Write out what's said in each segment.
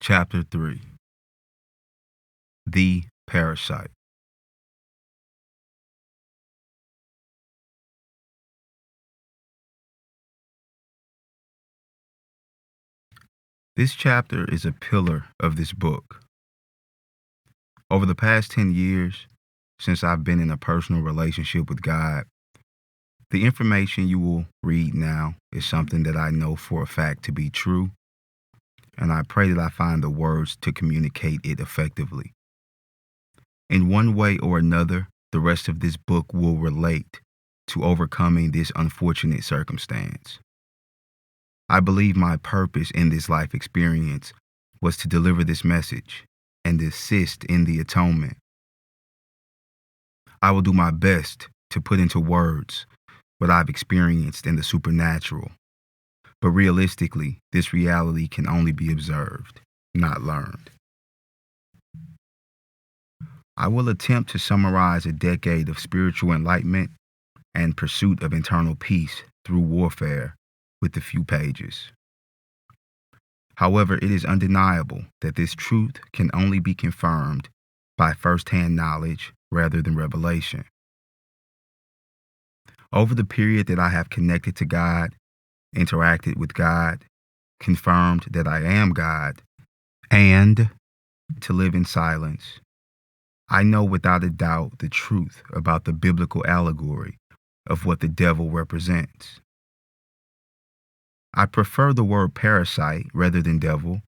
Chapter 3. The Parasite. This chapter is a pillar of this book. Over the past 10 years, since I've been in a personal relationship with God, the information you will read now is something that I know for a fact to be true, and I pray that I find the words to communicate it effectively. In one way or another, the rest of this book will relate to overcoming this unfortunate circumstance. I believe my purpose in this life experience was to deliver this message and assist in the atonement. I will do my best to put into words what I've experienced in the supernatural, but realistically, this reality can only be observed, not learned. I will attempt to summarize a decade of spiritual enlightenment and pursuit of internal peace through warfare with a few pages. However, it is undeniable that this truth can only be confirmed by first-hand knowledge rather than revelation. Over the period that I have connected to God, interacted with God, confirmed that I am God, and to live in silence, I know without a doubt the truth about the biblical allegory of what the devil represents. I prefer the word parasite rather than devil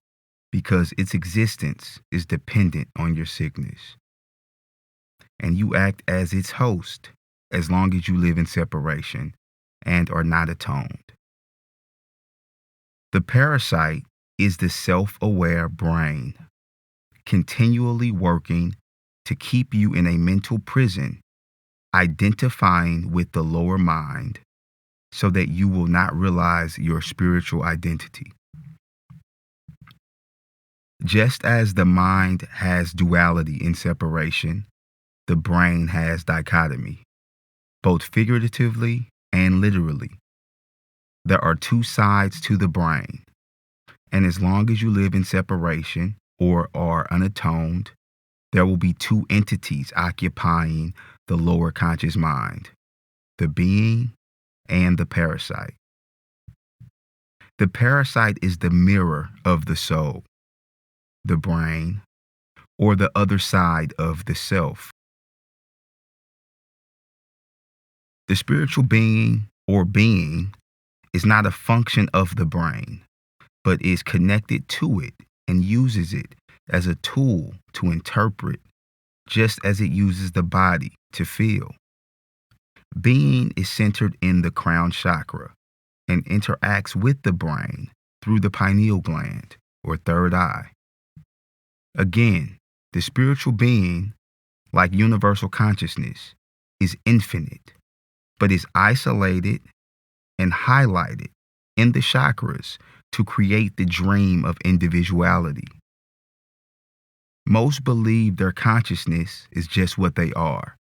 because its existence is dependent on your sickness. And you act as its host as long as you live in separation and are not atoned. The parasite is the self-aware brain, continually working to keep you in a mental prison, identifying with the lower mind, so that you will not realize your spiritual identity. Just as the mind has duality in separation, the brain has dichotomy, both figuratively and literally. There are two sides to the brain, and as long as you live in separation or are unatoned, there will be two entities occupying the lower conscious mind, the being and the parasite. The parasite is the mirror of the soul, the brain, or the other side of the self. The spiritual being or being is not a function of the brain, but is connected to it and uses it as a tool to interpret, just as it uses the body to feel. Being is centered in the crown chakra and interacts with the brain through the pineal gland or third eye. Again, the spiritual being, like universal consciousness, is infinite, but is isolated and highlighted in the chakras to create the dream of individuality. Most believe their consciousness is just what they are.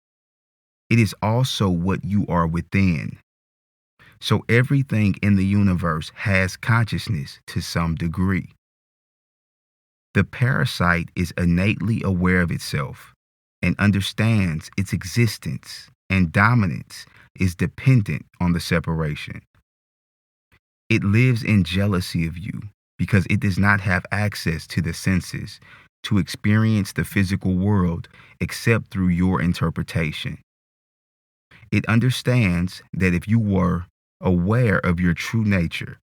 It is also what you are within. So everything in the universe has consciousness to some degree. The parasite is innately aware of itself and understands its existence and dominance is dependent on the separation. It lives in jealousy of you because it does not have access to the senses to experience the physical world except through your interpretation. It understands that if you were aware of your true nature,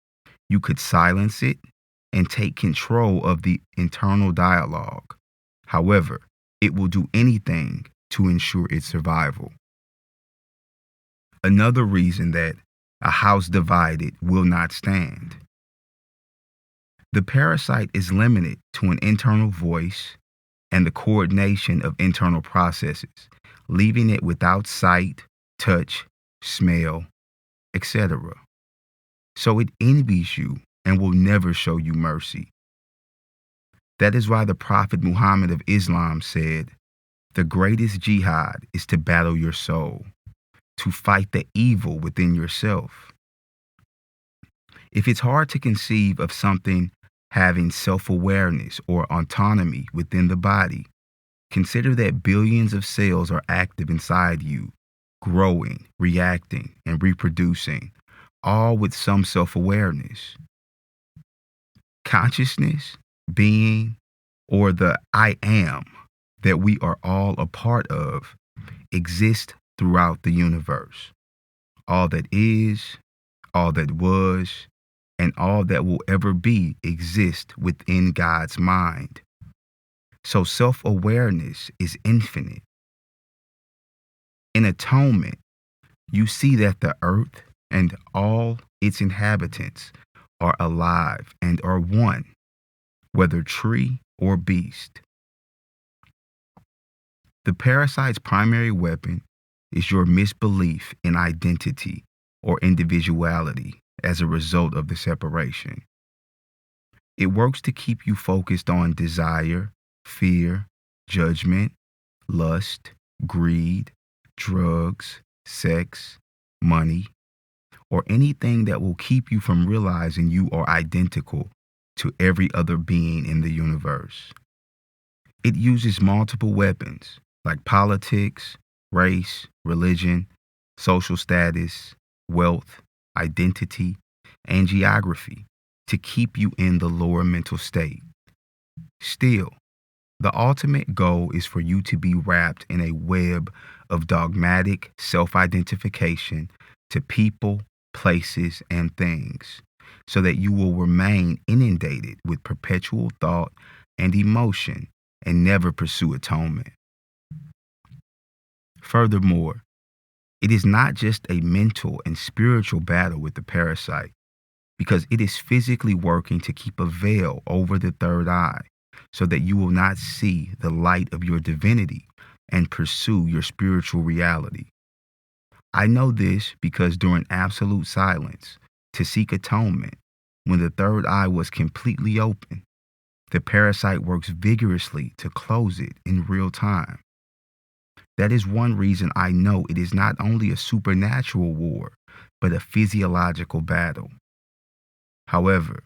you could silence it and take control of the internal dialogue. However, it will do anything to ensure its survival. Another reason that a house divided will not stand. The parasite is limited to an internal voice and the coordination of internal processes, leaving it without sight, touch, smell, etc. So it envies you and will never show you mercy. That is why the Prophet Muhammad of Islam said, "The greatest jihad is to battle your soul, to fight the evil within yourself." If it's hard to conceive of something having self-awareness or autonomy within the body. Consider that billions of cells are active inside you, growing, reacting, and reproducing, all with some self-awareness. Consciousness, being, or the I am that we are all a part of exists throughout the universe. All that is, all that was, and all that will ever be exist within God's mind. So self-awareness is infinite. In atonement, you see that the earth and all its inhabitants are alive and are one, whether tree or beast. The parasite's primary weapon is your misbelief in identity or individuality as a result of the separation. It works to keep you focused on desire, fear, judgment, lust, greed, drugs, sex, money, or anything that will keep you from realizing you are identical to every other being in the universe. It uses multiple weapons like politics, race, religion, social status, wealth, identity, and geography to keep you in the lower mental state. Still, the ultimate goal is for you to be wrapped in a web of dogmatic self-identification to people, places, and things, so that you will remain inundated with perpetual thought and emotion and never pursue atonement. Furthermore, it is not just a mental and spiritual battle with the parasite, because it is physically working to keep a veil over the third eye so that you will not see the light of your divinity and pursue your spiritual reality. I know this because during absolute silence, to seek atonement, when the third eye was completely open, the parasite works vigorously to close it in real time. That is one reason I know it is not only a supernatural war, but a physiological battle. However,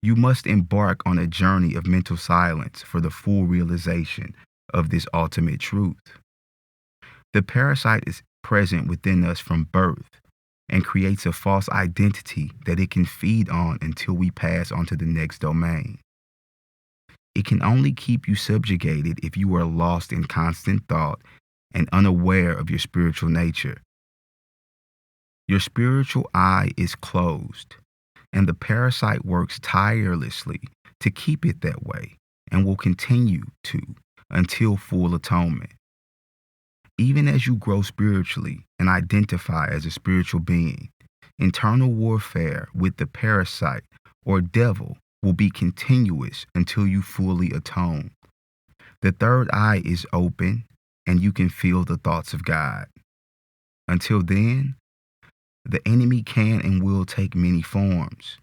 you must embark on a journey of mental silence for the full realization of this ultimate truth. The parasite is present within us from birth and creates a false identity that it can feed on until we pass on to the next domain. It can only keep you subjugated if you are lost in constant thought and unaware of your spiritual nature. Your spiritual eye is closed, and the parasite works tirelessly to keep it that way and will continue to until full atonement. Even as you grow spiritually and identify as a spiritual being, internal warfare with the parasite or devil will be continuous until you fully atone. The third eye is open and you can feel the thoughts of God. Until then, the enemy can and will take many forms.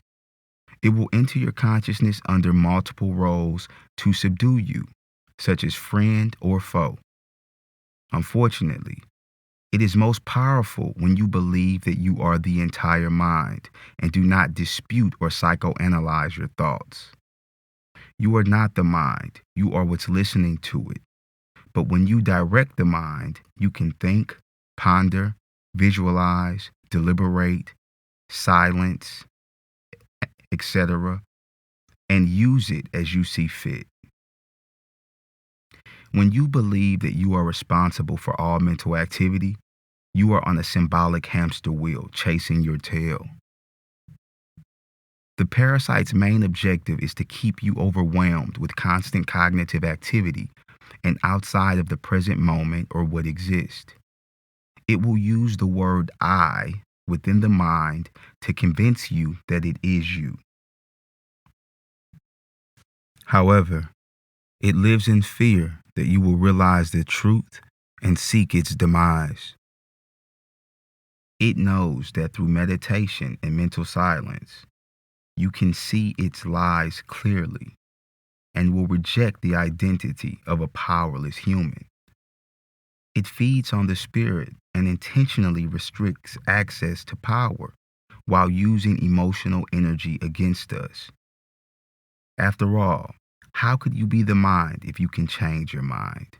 It will enter your consciousness under multiple roles to subdue you, such as friend or foe. Unfortunately, it is most powerful when you believe that you are the entire mind and do not dispute or psychoanalyze your thoughts. You are not the mind, you are what's listening to it. But when you direct the mind, you can think, ponder, visualize, deliberate, silence, etc., and use it as you see fit. When you believe that you are responsible for all mental activity, you are on a symbolic hamster wheel chasing your tail. The parasite's main objective is to keep you overwhelmed with constant cognitive activity and outside of the present moment or what exists. It will use the word I within the mind to convince you that it is you. However, it lives in fear that you will realize the truth and seek its demise. It knows that through meditation and mental silence, you can see its lies clearly and will reject the identity of a powerless human. It feeds on the spirit and intentionally restricts access to power while using emotional energy against us. After all, how could you be the mind if you can change your mind?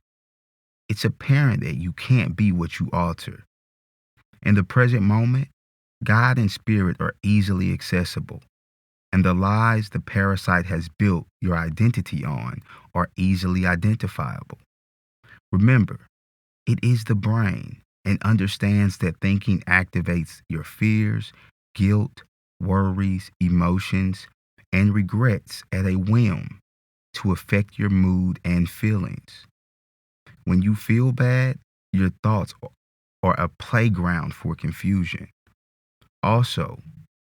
It's apparent that you can't be what you alter. In the present moment, God and spirit are easily accessible, and the lies the parasite has built your identity on are easily identifiable. Remember, it is the brain and understands that thinking activates your fears, guilt, worries, emotions, and regrets at a whim to affect your mood and feelings. When you feel bad, your thoughts are a playground for confusion. Also,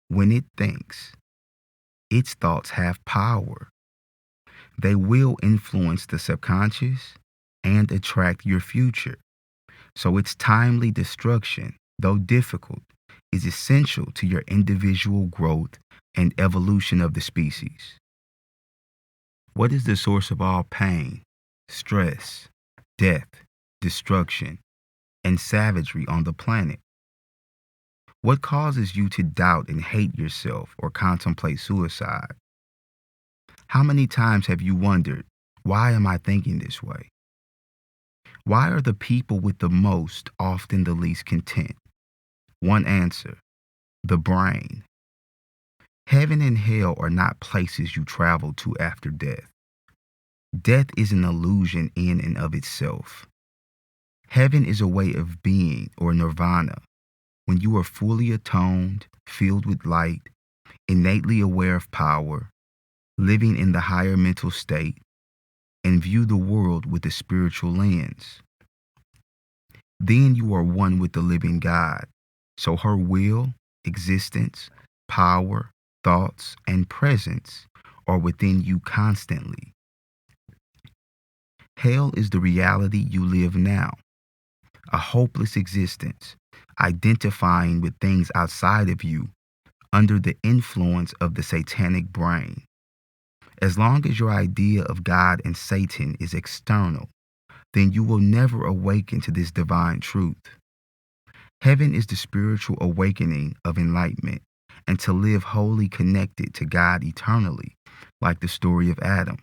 when it thinks, its thoughts have power. They will influence the subconscious and attract your future. So its timely destruction, though difficult, is essential to your individual growth and evolution of the species. What is the source of all pain, stress, death, destruction, and savagery on the planet? What causes you to doubt and hate yourself or contemplate suicide? How many times have you wondered, why am I thinking this way? Why are the people with the most often the least content? One answer: the brain. Heaven and hell are not places you travel to after death. Death is an illusion in and of itself. Heaven is a way of being, or nirvana, when you are fully atoned, filled with light, innately aware of power, living in the higher mental state, and view the world with a spiritual lens. Then you are one with the living God, so her will, existence, power, thoughts, and presence are within you constantly. Hell is the reality you live now, a hopeless existence, identifying with things outside of you under the influence of the satanic brain. As long as your idea of God and Satan is external, then you will never awaken to this divine truth. Heaven is the spiritual awakening of enlightenment, and to live wholly connected to God eternally, like the story of Adam.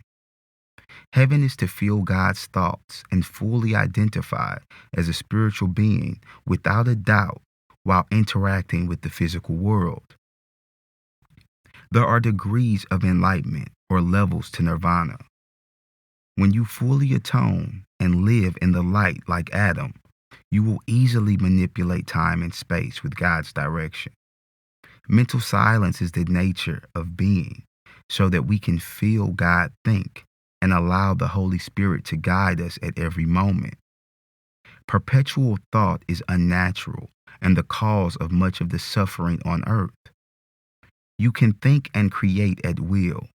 Heaven is to feel God's thoughts and fully identify as a spiritual being without a doubt while interacting with the physical world. There are degrees of enlightenment or levels to nirvana. When you fully atone and live in the light like Adam, you will easily manipulate time and space with God's direction. Mental silence is the nature of being, so that we can feel God think and allow the Holy Spirit to guide us at every moment. Perpetual thought is unnatural and the cause of much of the suffering on earth. You can think and create at will,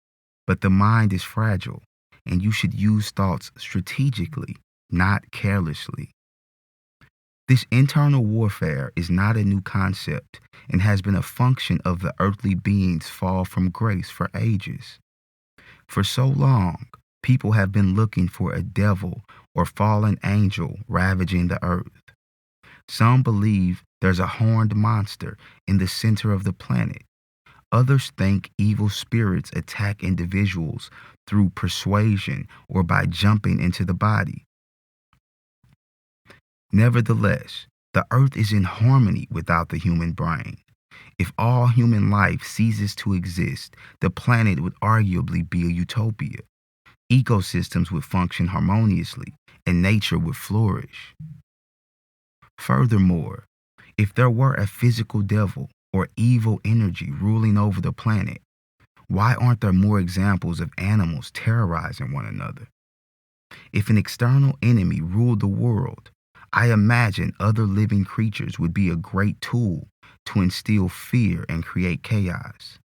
but the mind is fragile, and you should use thoughts strategically, not carelessly. This internal warfare is not a new concept and has been a function of the earthly beings' fall from grace for ages. For so long, people have been looking for a devil or fallen angel ravaging the earth. Some believe there's a horned monster in the center of the planet. Others think evil spirits attack individuals through persuasion or by jumping into the body. Nevertheless, the earth is in harmony without the human brain. If all human life ceases to exist, the planet would arguably be a utopia. Ecosystems would function harmoniously, and nature would flourish. Furthermore, if there were a physical devil or evil energy ruling over the planet, why aren't there more examples of animals terrorizing one another? If an external enemy ruled the world, I imagine other living creatures would be a great tool to instill fear and create chaos.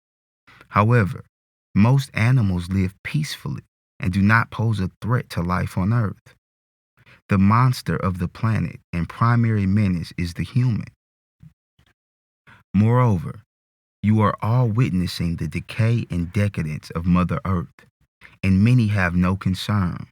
However, most animals live peacefully and do not pose a threat to life on Earth. The monster of the planet and primary menace is the human. Moreover, you are all witnessing the decay and decadence of Mother Earth, and many have no concern.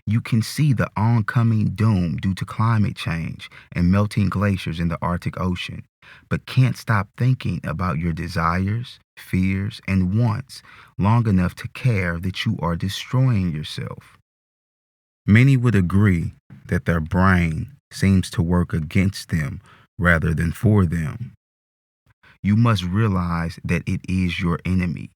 You can see the oncoming doom due to climate change and melting glaciers in the Arctic Ocean, but can't stop thinking about your desires, fears, and wants long enough to care that you are destroying yourself. Many would agree that their brain seems to work against them rather than for them. You must realize that it is your enemy.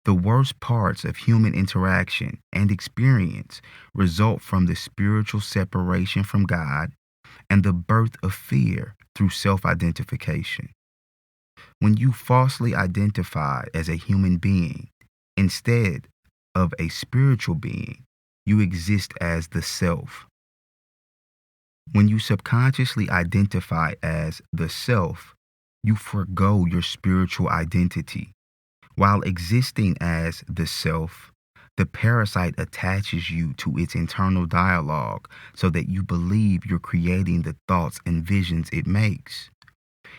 The worst parts of human interaction and experience result from the spiritual separation from God and the birth of fear through self-identification. When you falsely identify as a human being instead of a spiritual being, you exist as the self. When you subconsciously identify as the self, you forgo your spiritual identity. While existing as the self, the parasite attaches you to its internal dialogue so that you believe you're creating the thoughts and visions it makes.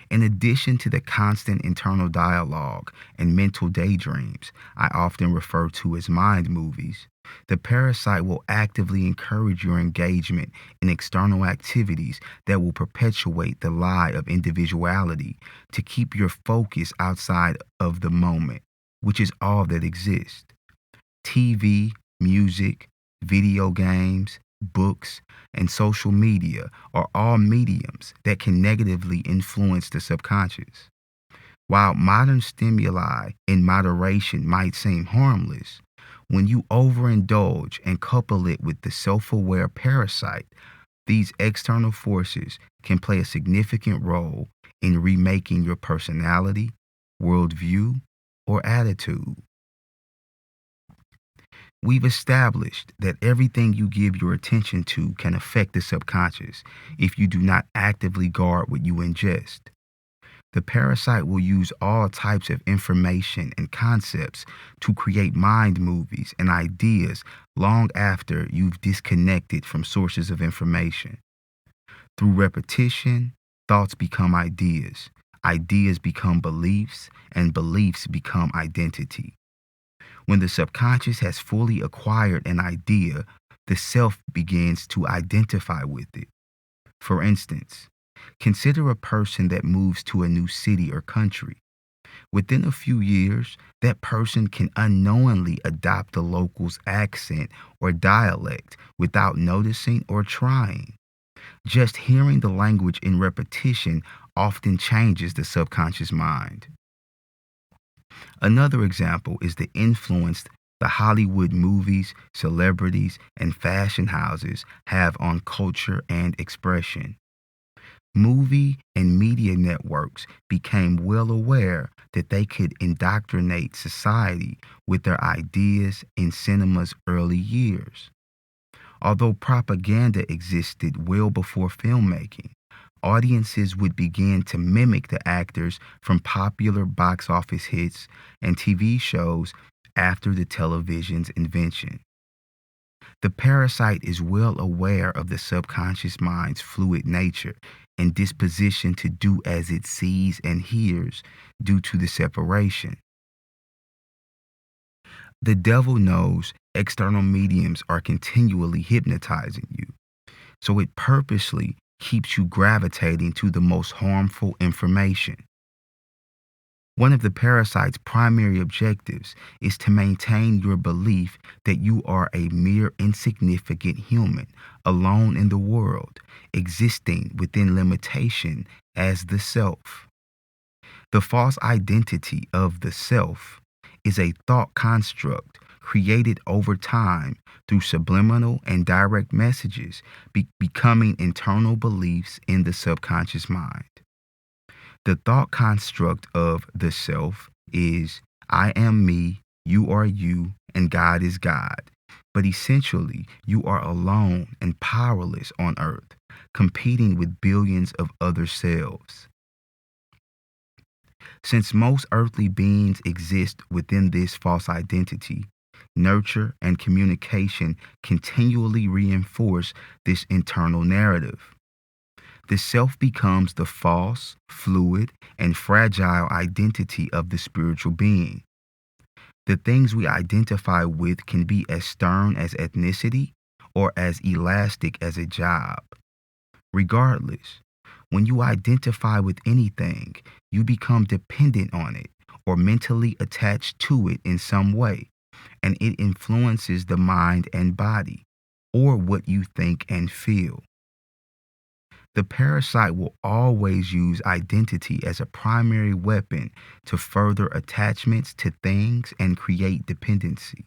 In addition to the constant internal dialogue and mental daydreams I often refer to as mind movies, the parasite will actively encourage your engagement in external activities that will perpetuate the lie of individuality to keep your focus outside of the moment, which is all that exists. TV, music, video games, books, and social media are all mediums that can negatively influence the subconscious. While modern stimuli in moderation might seem harmless, when you overindulge and couple it with the self-aware parasite, these external forces can play a significant role in remaking your personality, worldview, or attitude. We've established that everything you give your attention to can affect the subconscious if you do not actively guard what you ingest. The parasite will use all types of information and concepts to create mind movies and ideas long after you've disconnected from sources of information. Through repetition, thoughts become ideas, ideas become beliefs, and beliefs become identity. When the subconscious has fully acquired an idea, the self begins to identify with it. For instance, consider a person that moves to a new city or country. Within a few years, that person can unknowingly adopt the local's accent or dialect without noticing or trying. Just hearing the language in repetition often changes the subconscious mind. Another example is the influence the Hollywood movies, celebrities, and fashion houses have on culture and expression. Movie and media networks became well aware that they could indoctrinate society with their ideas in cinema's early years. Although propaganda existed well before filmmaking, audiences would begin to mimic the actors from popular box office hits and TV shows after the television's invention. The parasite is well aware of the subconscious mind's fluid nature and disposition to do as it sees and hears due to the separation. The devil knows external mediums are continually hypnotizing you, so it purposely keeps you gravitating to the most harmful information. One of the parasite's primary objectives is to maintain your belief that you are a mere insignificant human, alone in the world, existing within limitation as the self. The false identity of the self is a thought construct created over time through subliminal and direct messages becoming internal beliefs in the subconscious mind. The thought construct of the self is I am me, you are you, and God is God. But essentially, you are alone and powerless on earth, competing with billions of other selves. Since most earthly beings exist within this false identity, nurture and communication continually reinforce this internal narrative. The self becomes the false, fluid, and fragile identity of the spiritual being. The things we identify with can be as stern as ethnicity or as elastic as a job. Regardless, When you identify with anything, you become dependent on it or mentally attached to it in some way, and it influences the mind and body, or what you think and feel. The parasite will always use identity as a primary weapon to further attachments to things and create dependency.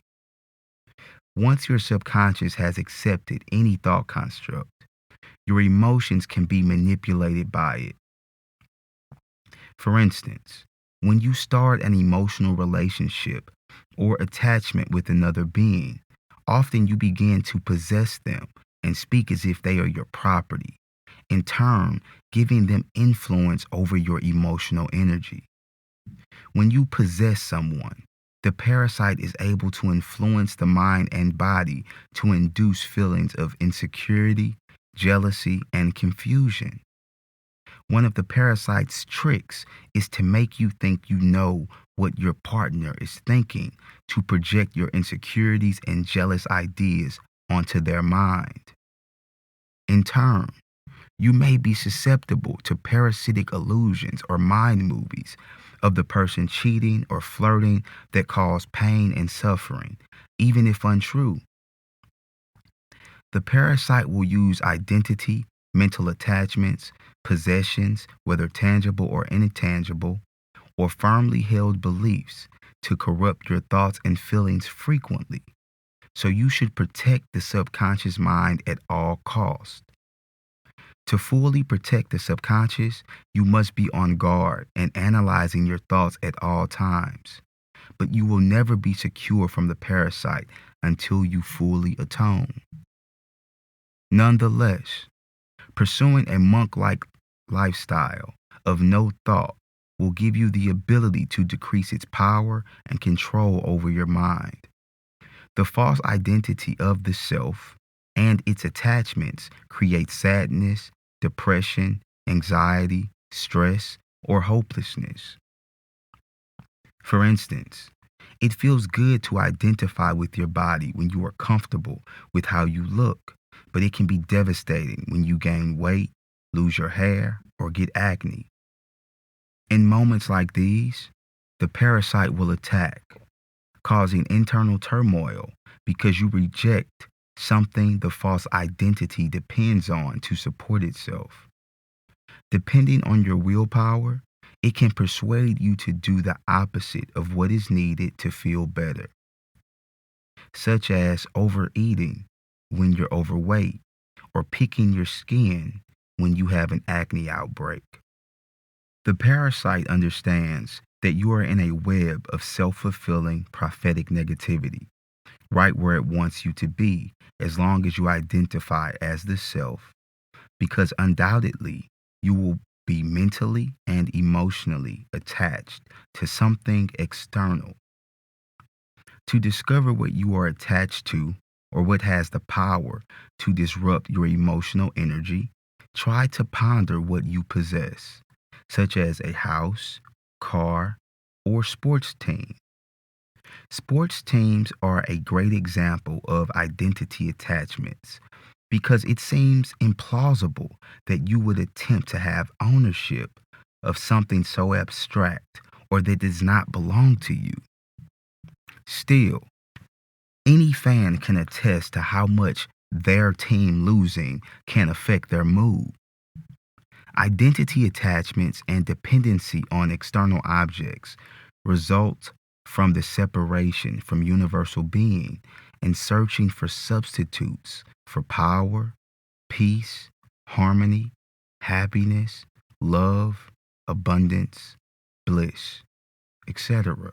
Once your subconscious has accepted any thought construct, your emotions can be manipulated by it. For instance, when you start an emotional relationship or attachment with another being, often you begin to possess them and speak as if they are your property, in turn, giving them influence over your emotional energy. When you possess someone, the parasite is able to influence the mind and body to induce feelings of insecurity, jealousy, and confusion. One of the parasite's tricks is to make you think you know what your partner is thinking, to project your insecurities and jealous ideas onto their mind. In turn, you may be susceptible to parasitic illusions or mind movies of the person cheating or flirting that cause pain and suffering, even if untrue. The parasite will use identity, mental attachments, possessions, whether tangible or intangible, or firmly held beliefs to corrupt your thoughts and feelings frequently. So you should protect the subconscious mind at all costs. To fully protect the subconscious, you must be on guard and analyzing your thoughts at all times. But you will never be secure from the parasite until you fully atone. Nonetheless, pursuing a monk-like lifestyle of no thought will give you the ability to decrease its power and control over your mind. The false identity of the self and its attachments create sadness, depression, anxiety, stress, or hopelessness. For instance, it feels good to identify with your body when you are comfortable with how you look, but it can be devastating when you gain weight, lose your hair, or get acne. In moments like these, the parasite will attack, causing internal turmoil because you reject something the false identity depends on to support itself. Depending on your willpower, it can persuade you to do the opposite of what is needed to feel better, such as overeating when you're overweight or picking your skin when you have an acne outbreak. The parasite understands that you are in a web of self-fulfilling prophetic negativity, right where it wants you to be, as long as you identify as the self, because undoubtedly you will be mentally and emotionally attached to something external. To discover what you are attached to or what has the power to disrupt your emotional energy, try to ponder what you possess, such as a house, car, or sports team. Sports teams are a great example of identity attachments because it seems implausible that you would attempt to have ownership of something so abstract or that does not belong to you. Still, any fan can attest to how much their team losing can affect their mood. Identity attachments and dependency on external objects result from the separation from universal being and searching for substitutes for power, peace, harmony, happiness, love, abundance, bliss, etc.,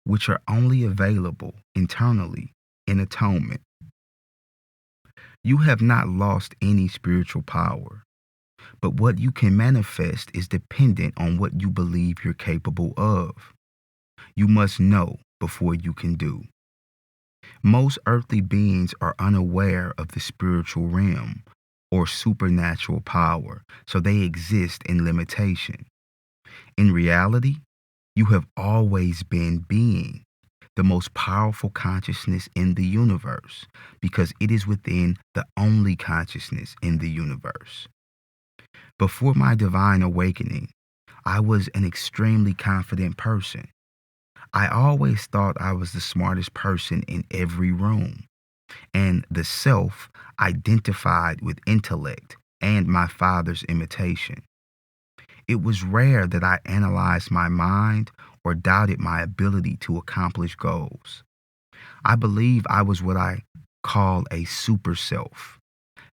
which are only available internally in atonement. You have not lost any spiritual power, but what you can manifest is dependent on what you believe you're capable of. You must know before you can do. Most earthly beings are unaware of the spiritual realm or supernatural power, so they exist in limitation. In reality, you have always been being, the most powerful consciousness in the universe, because it is within the only consciousness in the universe. Before my divine awakening, I was an extremely confident person. I always thought I was the smartest person in every room, and the self identified with intellect and my father's imitation. It was rare that I analyzed my mind or doubted my ability to accomplish goals. I believe I was what I call a super self,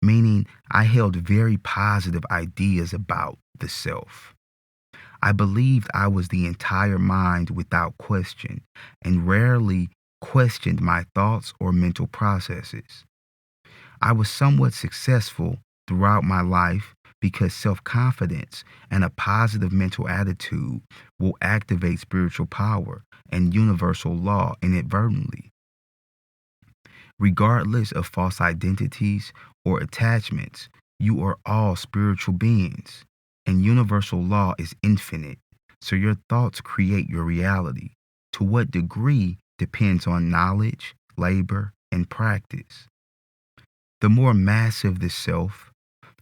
meaning I held very positive ideas about the self. I believed I was the entire mind without question and rarely questioned my thoughts or mental processes. I was somewhat successful throughout my life because self confidence and a positive mental attitude will activate spiritual power and universal law inadvertently. Regardless of false identities or attachments, you are all spiritual beings, and universal law is infinite, so your thoughts create your reality. To what degree depends on knowledge, labor, and practice. The more massive the self,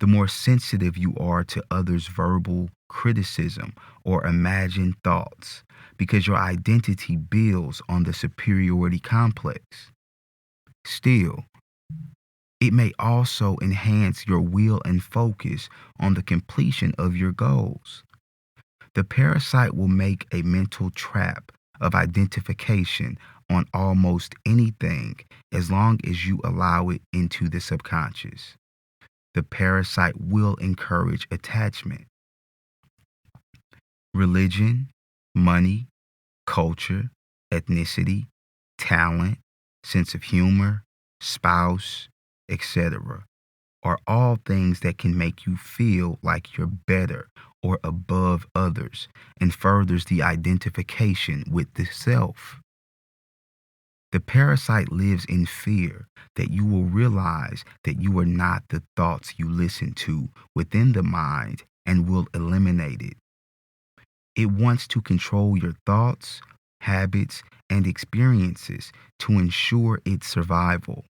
the more sensitive you are to others' verbal criticism or imagined thoughts, because your identity builds on the superiority complex. Still, it may also enhance your will and focus on the completion of your goals. The parasite will make a mental trap of identification on almost anything as long as you allow it into the subconscious. The parasite will encourage attachment. Religion, money, culture, ethnicity, talent, sense of humor, spouse, etc., are all things that can make you feel like you're better or above others and furthers the identification with the self. The parasite lives in fear that you will realize that you are not the thoughts you listen to within the mind and will eliminate it. It wants to control your thoughts, habits, and experiences to ensure its survival.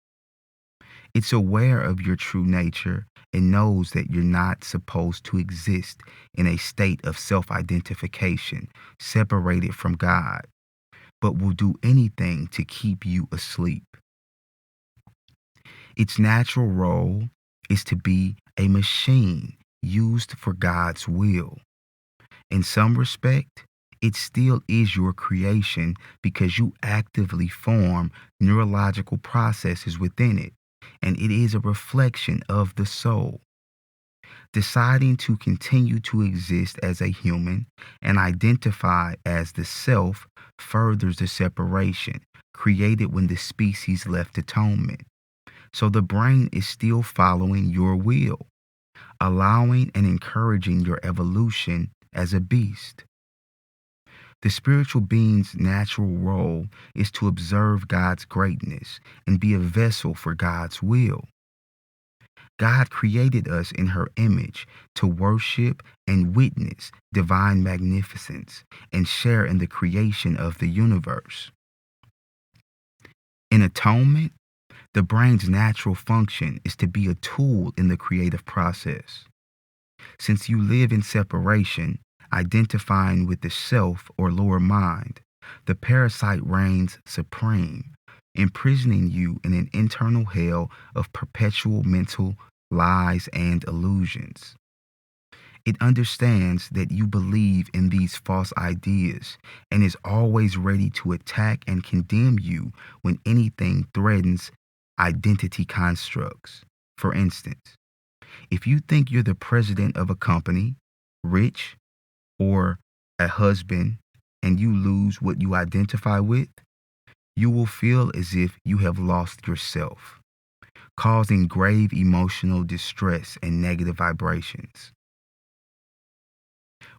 It's aware of your true nature and knows that you're not supposed to exist in a state of self identification separated from God, but will do anything to keep you asleep. Its natural role is to be a machine used for God's will. In some respect, it still is your creation because you actively form neurological processes within it, and it is a reflection of the soul. Deciding to continue to exist as a human and identify as the self furthers the separation created when the species left atonement. So the brain is still following your will, allowing and encouraging your evolution as a beast. The spiritual being's natural role is to observe God's greatness and be a vessel for God's will. God created us in her image to worship and witness divine magnificence and share in the creation of the universe. In atonement, the brain's natural function is to be a tool in the creative process. Since you live in separation, identifying with the self or lower mind, the parasite reigns supreme, imprisoning you in an internal hell of perpetual mental lies and illusions. It understands that you believe in these false ideas and is always ready to attack and condemn you when anything threatens identity constructs. For instance, if you think you're the president of a company, rich, or a husband, and you lose what you identify with, you will feel as if you have lost yourself, causing grave emotional distress and negative vibrations.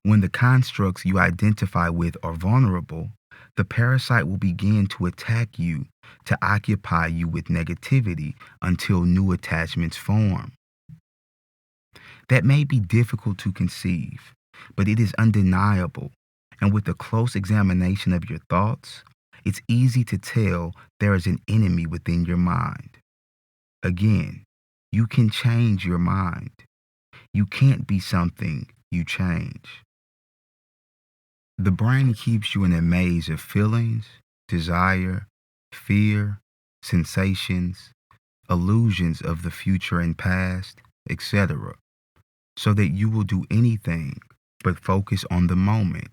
When the constructs you identify with are vulnerable, the parasite will begin to attack you to occupy you with negativity until new attachments form. That may be difficult to conceive, but it is undeniable, and with a close examination of your thoughts, it's easy to tell there is an enemy within your mind. Again, you can change your mind. You can't be something you change. The brain keeps you in a maze of feelings, desire, fear, sensations, illusions of the future and past, etc., so that you will do anything but focus on the moment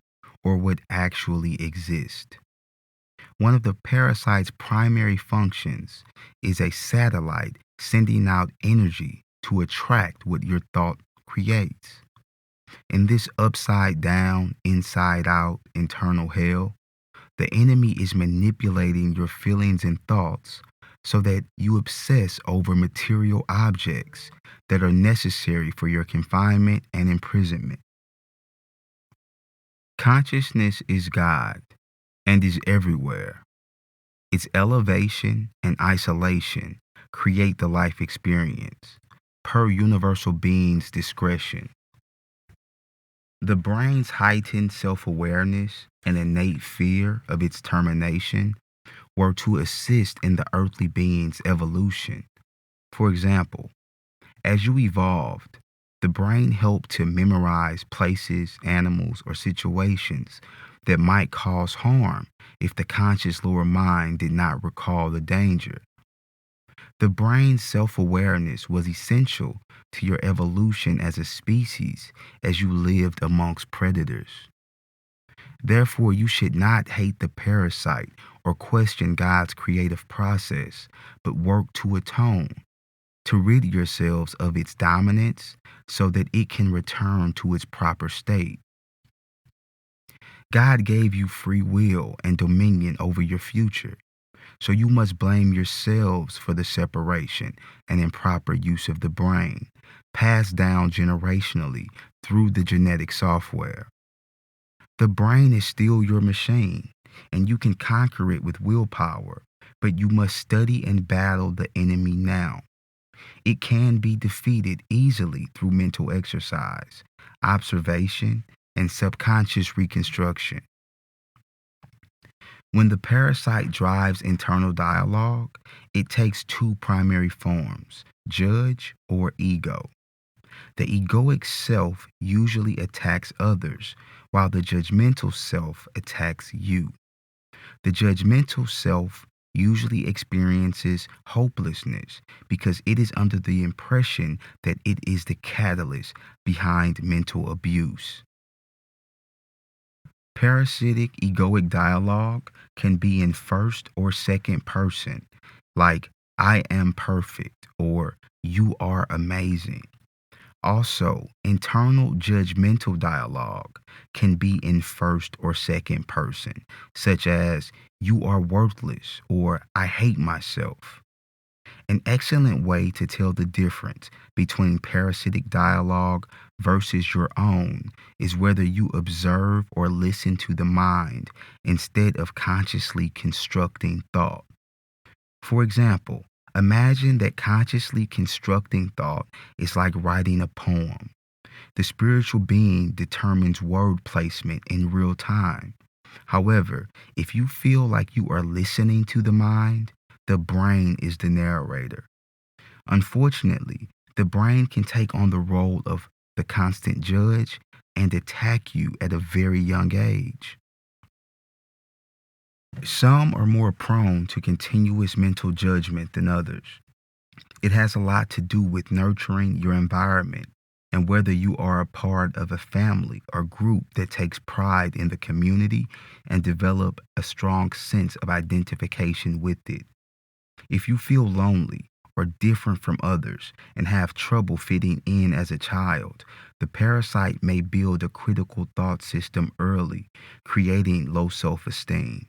or what actually exists. One of the parasite's primary functions is a satellite sending out energy to attract what your thought creates. In this upside down, inside out internal hell, the enemy is manipulating your feelings and thoughts so that you obsess over material objects that are necessary for your confinement and imprisonment. Consciousness is God and is everywhere. Its elevation and isolation create the life experience, per universal being's discretion. The brain's heightened self-awareness and innate fear of its termination were to assist in the earthly being's evolution. For example, as you evolved, the brain helped to memorize places, animals, or situations that might cause harm if the conscious lower mind did not recall the danger. The brain's self-awareness was essential to your evolution as a species as you lived amongst predators. Therefore, you should not hate the parasite or question God's creative process, but work to atone, to rid yourselves of its dominance so that it can return to its proper state. God gave you free will and dominion over your future, so you must blame yourselves for the separation and improper use of the brain, passed down generationally through the genetic software. The brain is still your machine, and you can conquer it with willpower, but you must study and battle the enemy now. It can be defeated easily through mental exercise, observation, and subconscious reconstruction. When the parasite drives internal dialogue, it takes two primary forms, judge or ego. The egoic self usually attacks others, while the judgmental self attacks you. The judgmental self usually experiences hopelessness because it is under the impression that it is the catalyst behind mental abuse. Parasitic egoic dialogue can be in first or second person, like I am perfect or you are amazing. Also, internal judgmental dialogue can be in first or second person, such as you are worthless or I hate myself. An excellent way to tell the difference between parasitic dialogue versus your own is whether you observe or listen to the mind instead of consciously constructing thought. For example, imagine that consciously constructing thought is like writing a poem. The spiritual being determines word placement in real time. However, if you feel like you are listening to the mind, the brain is the narrator. Unfortunately, the brain can take on the role of the constant judge and attack you at a very young age. Some are more prone to continuous mental judgment than others. It has a lot to do with nurturing your environment and whether you are a part of a family or group that takes pride in the community and develop a strong sense of identification with it. If you feel lonely or different from others and have trouble fitting in as a child, the parasite may build a critical thought system early, creating low self-esteem.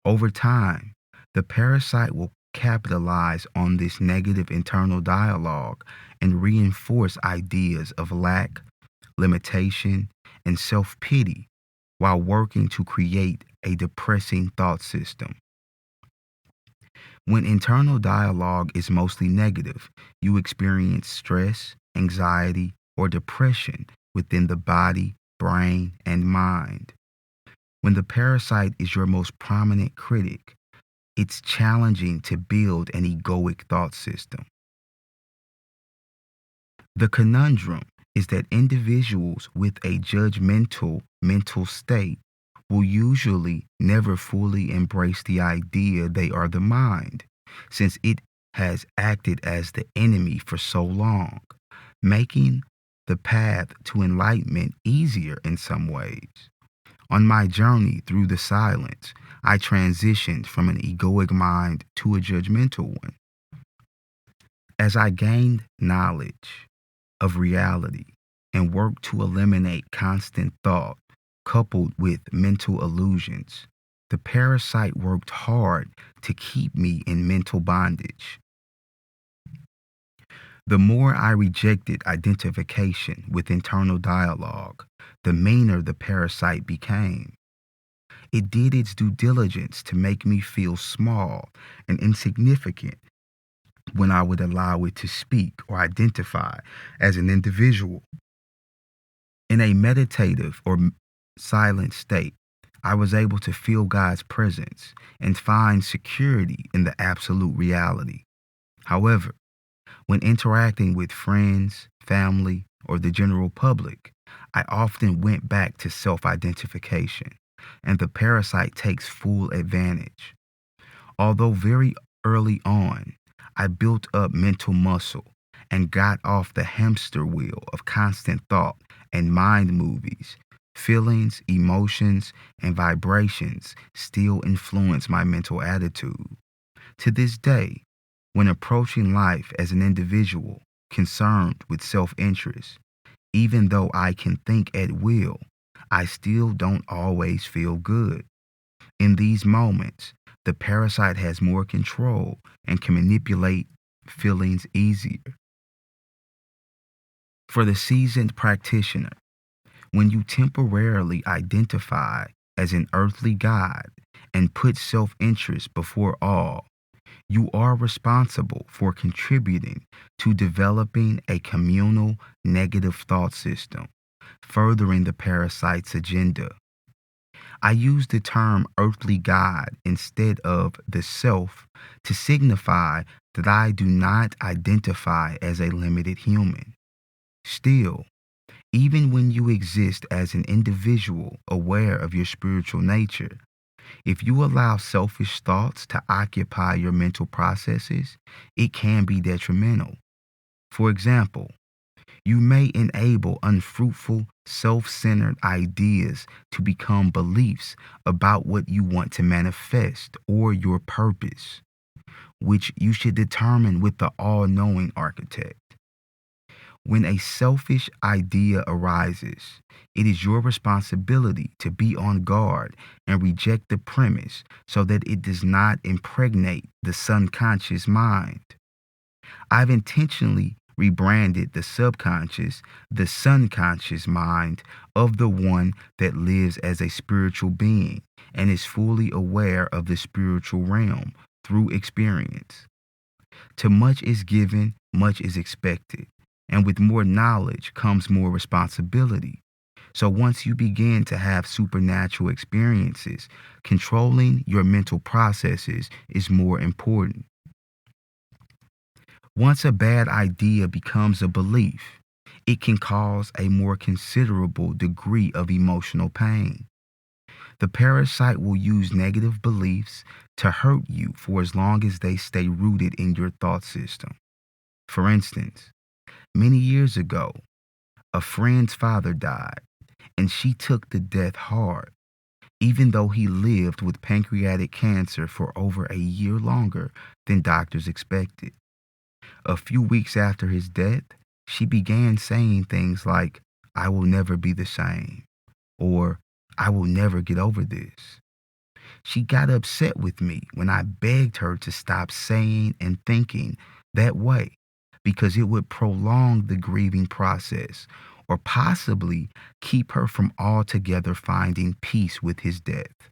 Over time, the parasite will capitalize on this negative internal dialogue and reinforce ideas of lack, limitation, and self-pity while working to create a depressing thought system. When internal dialogue is mostly negative, you experience stress, anxiety, or depression within the body, brain, and mind. When the parasite is your most prominent critic, it's challenging to build an egoic thought system. The conundrum is that individuals with a judgmental mental state will usually never fully embrace the idea they are the mind, since it has acted as the enemy for so long, making the path to enlightenment easier in some ways. On my journey through the silence, I transitioned from an egoic mind to a judgmental one. As I gained knowledge of reality and worked to eliminate constant thought coupled with mental illusions, the parasite worked hard to keep me in mental bondage. The more I rejected identification with internal dialogue, the meaner the parasite became. It did its due diligence to make me feel small and insignificant when I would allow it to speak or identify as an individual. In a meditative or silent state, I was able to feel God's presence and find security in the absolute reality. However, when interacting with friends, family, or the general public, I often went back to self-identification, and the parasite takes full advantage. Although very early on, I built up mental muscle and got off the hamster wheel of constant thought and mind movies. Feelings, emotions, and vibrations still influence my mental attitude. To this day, when approaching life as an individual concerned with self-interest, even though I can think at will, I still don't always feel good. In these moments, the parasite has more control and can manipulate feelings easier. For the seasoned practitioner, when you temporarily identify as an earthly God and put self-interest before all, you are responsible for contributing to developing a communal negative thought system, furthering the parasite's agenda. I use the term earthly God instead of the self to signify that I do not identify as a limited human. Still, even when you exist as an individual aware of your spiritual nature, if you allow selfish thoughts to occupy your mental processes, it can be detrimental. For example, you may enable unfruitful, self-centered ideas to become beliefs about what you want to manifest or your purpose, which you should determine with the all-knowing architect. When a selfish idea arises, it is your responsibility to be on guard and reject the premise so that it does not impregnate the subconscious mind. I've intentionally rebranded the subconscious mind of the one that lives as a spiritual being and is fully aware of the spiritual realm through experience. To much is given, much is expected, and with more knowledge comes more responsibility. So once you begin to have supernatural experiences, controlling your mental processes is more important. Once a bad idea becomes a belief, it can cause a more considerable degree of emotional pain. The parasite will use negative beliefs to hurt you for as long as they stay rooted in your thought system. For instance, many years ago, a friend's father died, and she took the death hard, even though he lived with pancreatic cancer for over a year longer than doctors expected. A few weeks after his death, she began saying things like, "I will never be the same," or "I will never get over this." She got upset with me when I begged her to stop saying and thinking that way because it would prolong the grieving process or possibly keep her from altogether finding peace with his death.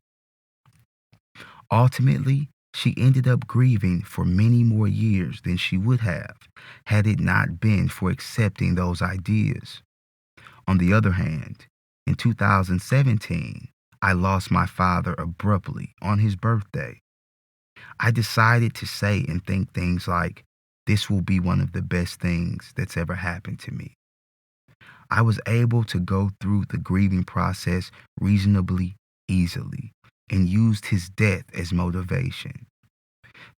Ultimately, she ended up grieving for many more years than she would have had it not been for accepting those ideas. On the other hand, in 2017, I lost my father abruptly on his birthday. I decided to say and think things like, "This will be one of the best things that's ever happened to me." I was able to go through the grieving process reasonably easily and used his death as motivation.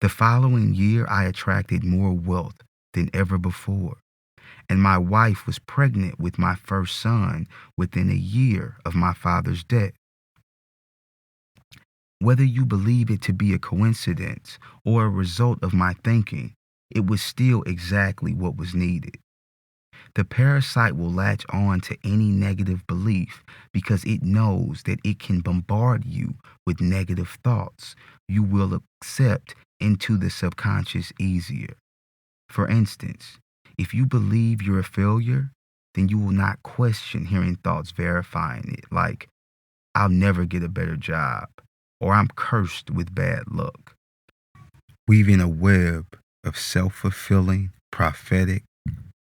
The following year, I attracted more wealth than ever before, and my wife was pregnant with my first son within a year of my father's death. Whether you believe it to be a coincidence or a result of my thinking, it was still exactly what was needed. The parasite will latch on to any negative belief because it knows that it can bombard you with negative thoughts you will accept into the subconscious easier. For instance, if you believe you're a failure, then you will not question hearing thoughts verifying it, like, I'll never get a better job, or I'm cursed with bad luck. Weaving a web of self-fulfilling, prophetic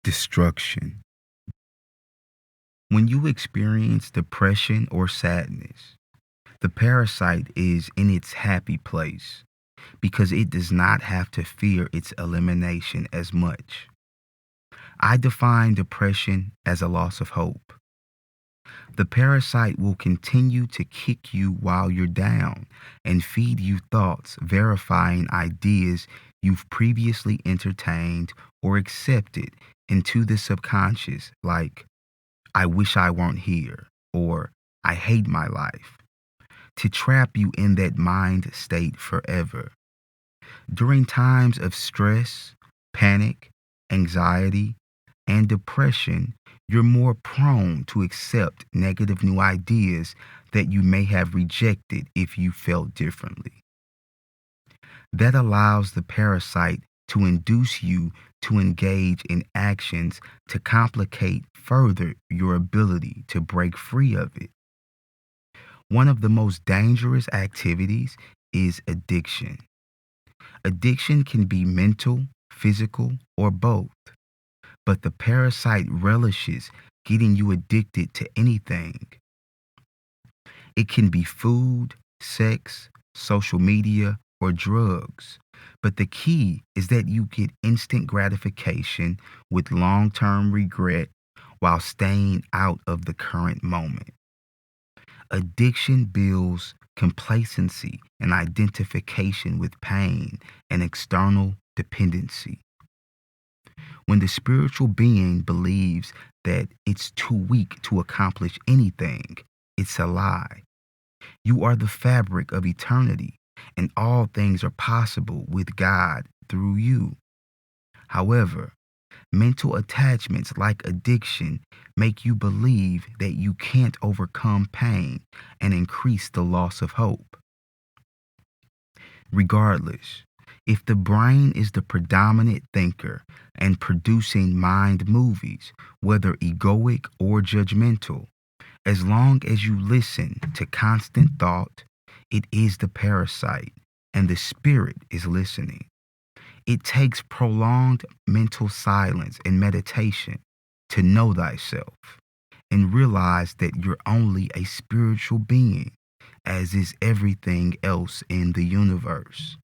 destruction. When you experience depression or sadness, the parasite is in its happy place because it does not have to fear its elimination as much. I define depression as a loss of hope. The parasite will continue to kick you while you're down and feed you thoughts verifying ideas you've previously entertained or accepted into the subconscious, like, I wish I weren't here, or I hate my life, to trap you in that mind state forever. During times of stress, panic, anxiety, and depression, you're more prone to accept negative new ideas that you may have rejected if you felt differently. That allows the parasite to induce you to engage in actions to complicate further your ability to break free of it. One of the most dangerous activities is addiction. Addiction can be mental, physical, or both. But the parasite relishes getting you addicted to anything. It can be food, sex, social media, or drugs. But the key is that you get instant gratification with long-term regret while staying out of the current moment. Addiction builds complacency and identification with pain and external dependency. When the spiritual being believes that it's too weak to accomplish anything, it's a lie. You are the fabric of eternity, and all things are possible with God through you. However, mental attachments like addiction make you believe that you can't overcome pain and increase the loss of hope. Regardless, if the brain is the predominant thinker and producing mind movies, whether egoic or judgmental, as long as you listen to constant thought, it is the parasite, and the spirit is listening. It takes prolonged mental silence and meditation to know thyself and realize that you're only a spiritual being, as is everything else in the universe.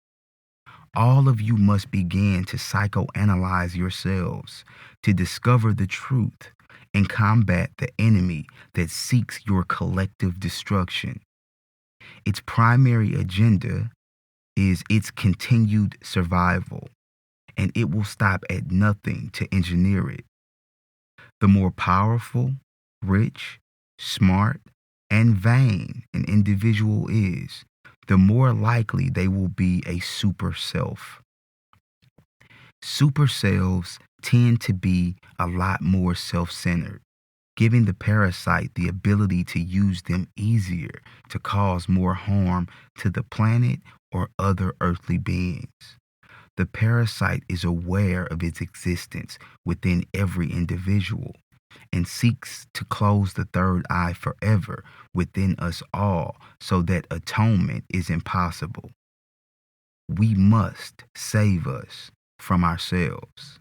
All of you must begin to psychoanalyze yourselves to discover the truth and combat the enemy that seeks your collective destruction. Its primary agenda is its continued survival, and it will stop at nothing to engineer it. The more powerful, rich, smart, and vain an individual is, the more likely they will be a super self. Super selves tend to be a lot more self-centered, giving the parasite the ability to use them easier to cause more harm to the planet or other earthly beings. The parasite is aware of its existence within every individual and seeks to close the third eye forever within us all so that atonement is impossible. We must save us from ourselves.